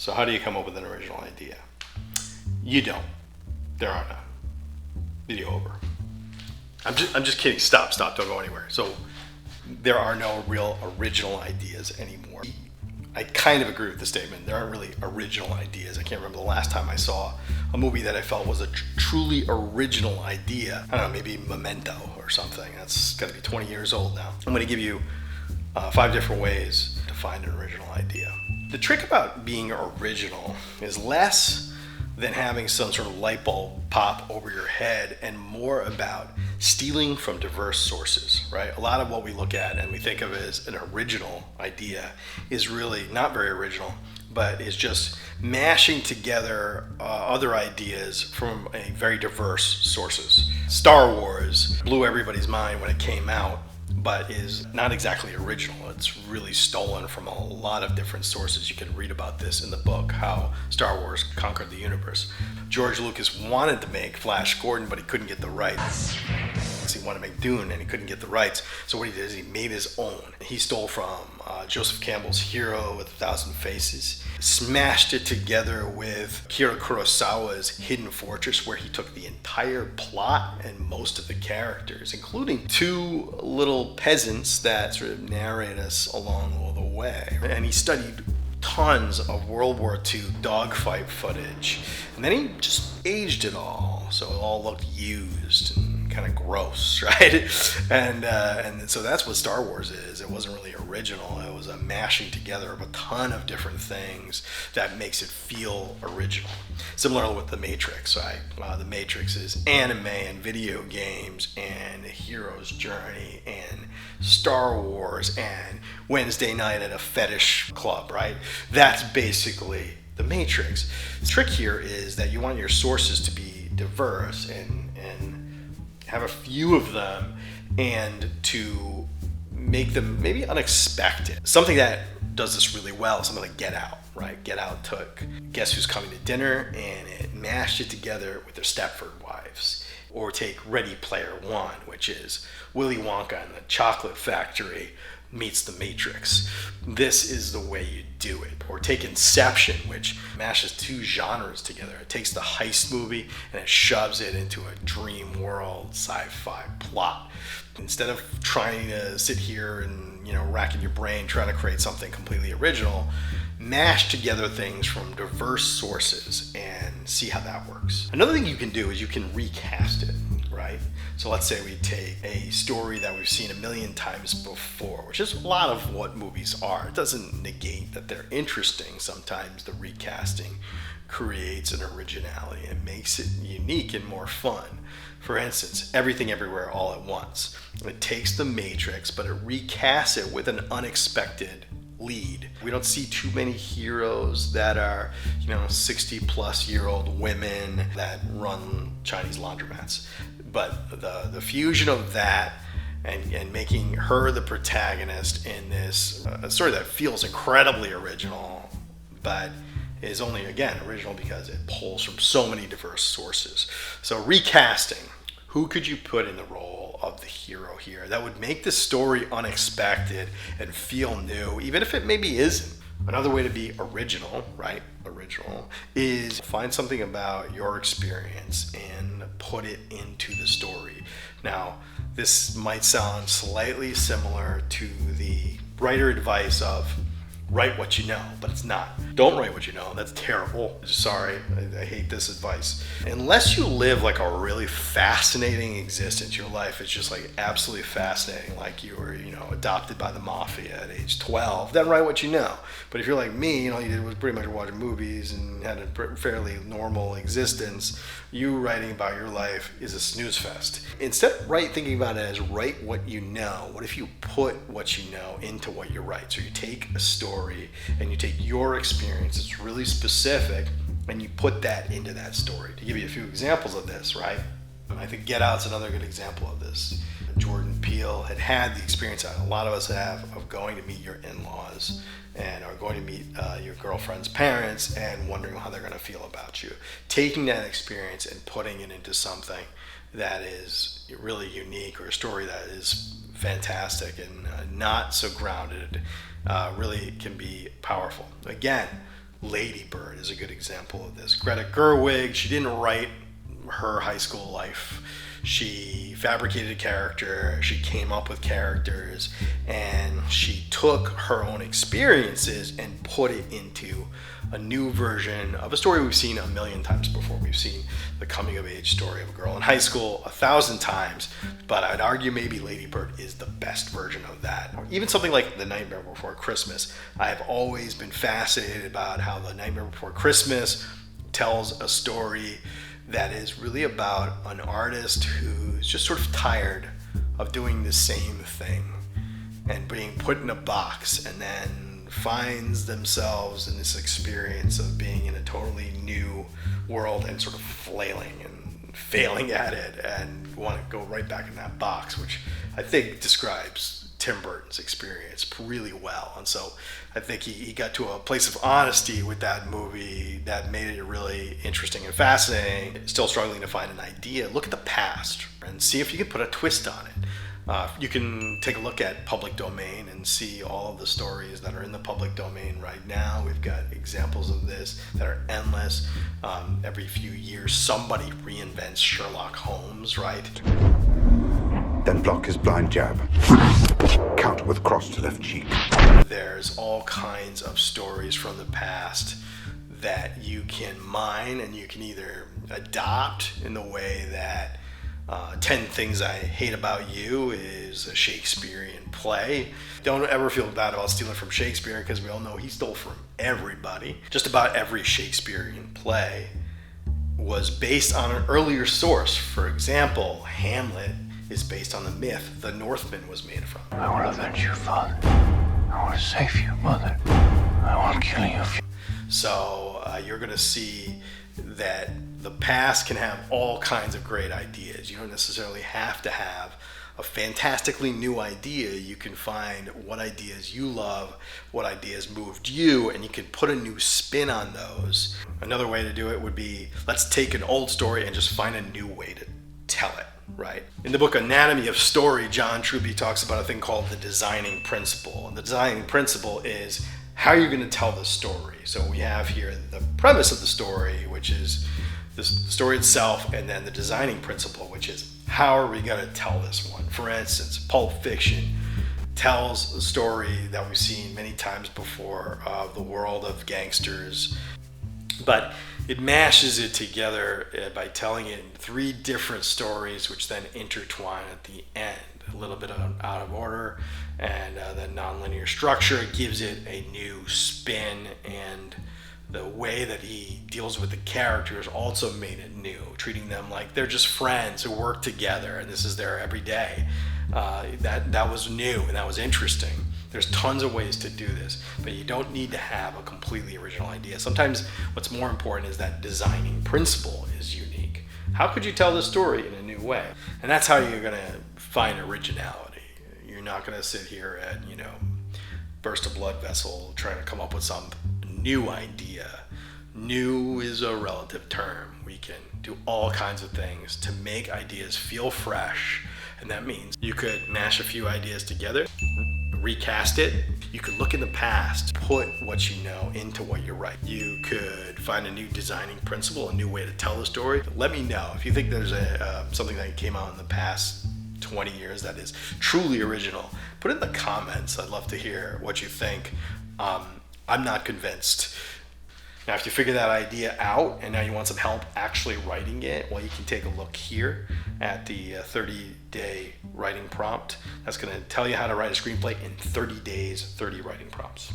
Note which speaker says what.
Speaker 1: So how do you come up with an original idea? You don't. There are none. Video over. I'm just kidding. Stop, don't go anywhere. So there are no real original ideas anymore. I kind of agree with the statement. There aren't really original ideas. I can't remember the last time I saw a movie that I felt was a truly original idea. I don't know, maybe Memento or something. That's got to be 20 years old now. I'm going to give you 5 different ways to find an original idea. The trick about being original is less than having some sort of light bulb pop over your head and more about stealing from diverse sources, right? A lot of what we look at and we think of as an original idea is really not very original, but is just mashing together other ideas from a very diverse sources. Star Wars blew everybody's mind when it came out, but is not exactly original. It's really stolen from a lot of different sources. You can read about this in the book, How Star Wars Conquered the Universe. George Lucas wanted to make Flash Gordon, but he couldn't get the rights. He wanted to make Dune, and he couldn't get the rights. So what he did is he made his own. He stole from Joseph Campbell's Hero with 1,000 Faces, smashed it together with Akira Kurosawa's Hidden Fortress, where he took the entire plot and most of the characters, including 2 little peasants that sort of narrate us along all the way. And he studied tons of World War II dogfight footage, and then he just aged it all, so it all looked used and kind of gross, right? And so that's what Star Wars is. It wasn't really original. It was a mashing together of a ton of different things that makes it feel original. Similar with The Matrix, right? The Matrix is anime and video games and a hero's journey and Star Wars and Wednesday night at a fetish club, right? That's basically The Matrix. The trick here is that you want your sources to be diverse and have a few of them and to make them maybe unexpected. Something that does this really well is something like Get Out, right? Get Out took Guess Who's Coming to Dinner and it mashed it together with their Stepford Wives. Or take Ready Player One, which is Willy Wonka and the Chocolate Factory meets The Matrix. This is the way you do it. Or take Inception, which mashes 2 genres together. It takes the heist movie and it shoves it into a dream world sci-fi plot. Instead of trying to sit here and racking your brain trying to create something completely original, mash together things from diverse sources and see how that works. Another thing you can do is you can recast it, right? So let's say we take a story that we've seen a million times before, which is a lot of what movies are. It doesn't negate that they're interesting. Sometimes the recasting creates an originality and makes it unique and more fun. For instance, Everything Everywhere All at Once. It takes The Matrix, but it recasts it with an unexpected lead. We don't see too many heroes that are 60-plus-year-old women that run Chinese laundromats. But the fusion of that and making her the protagonist in this story that feels incredibly original, but is only, again, original because it pulls from so many diverse sources. So recasting, who could you put in the role of the hero here that would make the story unexpected and feel new, even if it maybe isn't? Another way to be original, right? Original, is find something about your experience and put it into the story. Now, this might sound slightly similar to the writer advice of write what you know, but it's not. Don't write what you know. That's terrible. Sorry, I hate this advice. Unless you live like a really fascinating existence, your life is just like absolutely fascinating, like you were, adopted by the mafia at age 12, then write what you know. But if you're like me, you did was pretty much watching movies and had a fairly normal existence, you writing about your life is a snooze fest. Instead of thinking about it as write what you know, what if you put what you know into what you write? So you take a story and you take your experience, it's really specific, and you put that into that story. To give you a few examples of this, right? I think Get Out's another good example of this. Jordan Peele had the experience that a lot of us have of going to meet your in-laws or going to meet your girlfriend's parents and wondering how they're going to feel about you. Taking that experience and putting it into something that is really unique, or a story that is fantastic and not so grounded, really can be powerful. Again, Lady Bird is a good example of this. Greta Gerwig, she didn't write her high school life. She fabricated a character, she came up with characters, and she took her own experiences and put it into a new version of a story we've seen a million times before. We've seen the coming of age story of a girl in high school 1,000 times, but I'd argue maybe Lady Bird is the best version of that. Or even something like The Nightmare Before Christmas. I have always been fascinated about how The Nightmare Before Christmas tells a story that is really about an artist who's just sort of tired of doing the same thing and being put in a box, and then finds themselves in this experience of being in a totally new world and sort of flailing and failing at it and want to go right back in that box, which I think describes Tim Burton's experience really well. And so I think he got to a place of honesty with that movie that made it really interesting and fascinating. Still struggling to find an idea. Look at the past and see if you can put a twist on it. You can take a look at public domain and see all of the stories that are in the public domain right now. We've got examples of this that are endless. Every few years, somebody reinvents Sherlock Holmes, right?
Speaker 2: Then block his blind jab. Counter with cross to left cheek.
Speaker 1: There's all kinds of stories from the past that you can mine, and you can either adopt in the way that 10 Things I Hate About You is a Shakespearean play. Don't ever feel bad about stealing from Shakespeare, because we all know he stole from everybody. Just about every Shakespearean play was based on an earlier source. For example, Hamlet is based on the myth the Northman was made from.
Speaker 3: I will avenge you, father. I will save you, mother. I will kill you.
Speaker 1: So you're going to see that the past can have all kinds of great ideas. You don't necessarily have to have a fantastically new idea. You can find what ideas you love, what ideas moved you, and you can put a new spin on those. Another way to do it would be, let's take an old story and just find a new way to tell it. Right. In the book Anatomy of Story, John Truby talks about a thing called the designing principle. And the designing principle is how you're going to tell the story. So we have here the premise of the story, which is the story itself, and then the designing principle, which is how are we going to tell this one. For instance, Pulp Fiction tells a story that we've seen many times before of the world of gangsters, but it mashes it together by telling it in 3 different stories, which then intertwine at the end. A little bit out of order, and the nonlinear structure gives it a new spin, and the way that he deals with the characters also made it new, treating them like they're just friends who work together, and this is their everyday. That was new, and that was interesting. There's tons of ways to do this, but you don't need to have a completely original idea. Sometimes what's more important is that designing principle is unique. How could you tell this story in a new way? And that's how you're going to find originality. You're not going to sit here and, burst a blood vessel trying to come up with some new idea. New is a relative term. We can do all kinds of things to make ideas feel fresh, and that means you could mash a few ideas together, recast it. You could look in the past, put what you know into what you write. You could find a new designing principle, a new way to tell the story. Let me know if you think there's something that came out in the past 20 years that is truly original. Put it in the comments. I'd love to hear what you think. I'm not convinced. Now, if you figure that idea out and now you want some help actually writing it, well, you can take a look here at the 30-day writing prompt. That's going to tell you how to write a screenplay in 30 days, 30 writing prompts.